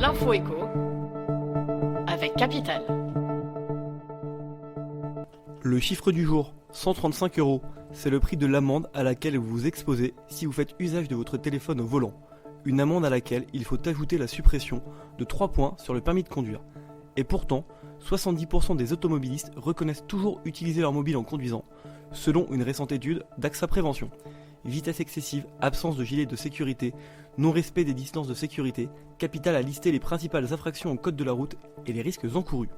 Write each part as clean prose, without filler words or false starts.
L'info éco avec Capital. Le chiffre du jour, 135 €, c'est le prix de l'amende à laquelle vous vous exposez si vous faites usage de votre téléphone au volant. Une amende à laquelle il faut ajouter la suppression de 3 points sur le permis de conduire. Et pourtant, 70% des automobilistes reconnaissent toujours utiliser leur mobile en conduisant, selon une récente étude d'AXA Prévention. Vitesse excessive, absence de gilet de sécurité, non-respect des distances de sécurité, Capital a listé les principales infractions au code de la route et les risques encourus.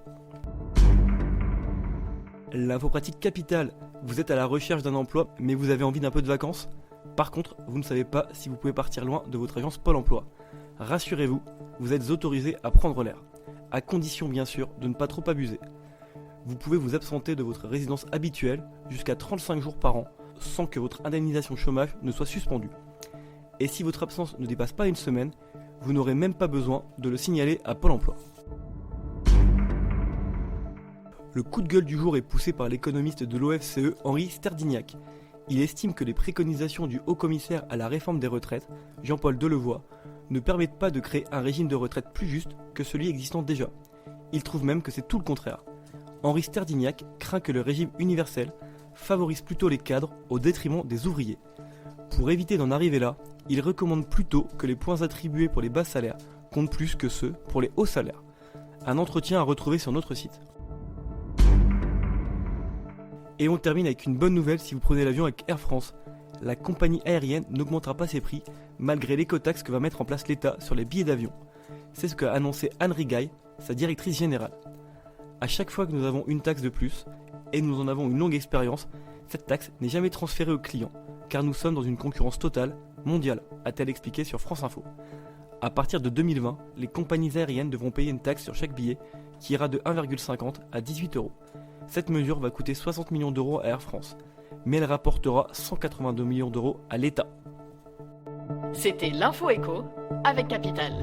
L'info pratique Capital, vous êtes à la recherche d'un emploi mais vous avez envie d'un peu de vacances ? Par contre, vous ne savez pas si vous pouvez partir loin de votre agence Pôle emploi. Rassurez-vous, vous êtes autorisé à prendre l'air, à condition bien sûr de ne pas trop abuser. Vous pouvez vous absenter de votre résidence habituelle jusqu'à 35 jours par an sans que votre indemnisation chômage ne soit suspendue. Et si votre absence ne dépasse pas une semaine, vous n'aurez même pas besoin de le signaler à Pôle emploi. Le coup de gueule du jour est poussé par l'économiste de l'OFCE Henri Sterdyniak. Il estime que les préconisations du haut-commissaire à la réforme des retraites, Jean-Paul Delevoye, ne permettent pas de créer un régime de retraite plus juste que celui existant déjà. Il trouve même que c'est tout le contraire. Henri Sterdyniak craint que le régime universel favorise plutôt les cadres au détriment des ouvriers. Pour éviter d'en arriver là, il recommande plutôt que les points attribués pour les bas salaires comptent plus que ceux pour les hauts salaires. Un entretien à retrouver sur notre site. Et on termine avec une bonne nouvelle si vous prenez l'avion avec Air France. La compagnie aérienne n'augmentera pas ses prix malgré l'écotaxe que va mettre en place l'État sur les billets d'avion. C'est ce qu'a annoncé Anne Rigail, sa directrice générale. À chaque fois que nous avons une taxe de plus, et nous en avons une longue expérience, cette taxe n'est jamais transférée aux clients, car nous sommes dans une concurrence totale, mondiale, a-t-elle expliqué sur France Info. À partir de 2020, les compagnies aériennes devront payer une taxe sur chaque billet qui ira de 1,50 à 18 €. Cette mesure va coûter 60 millions d'euros à Air France, mais elle rapportera 182 millions d'euros à l'État. C'était l'info éco avec Capital.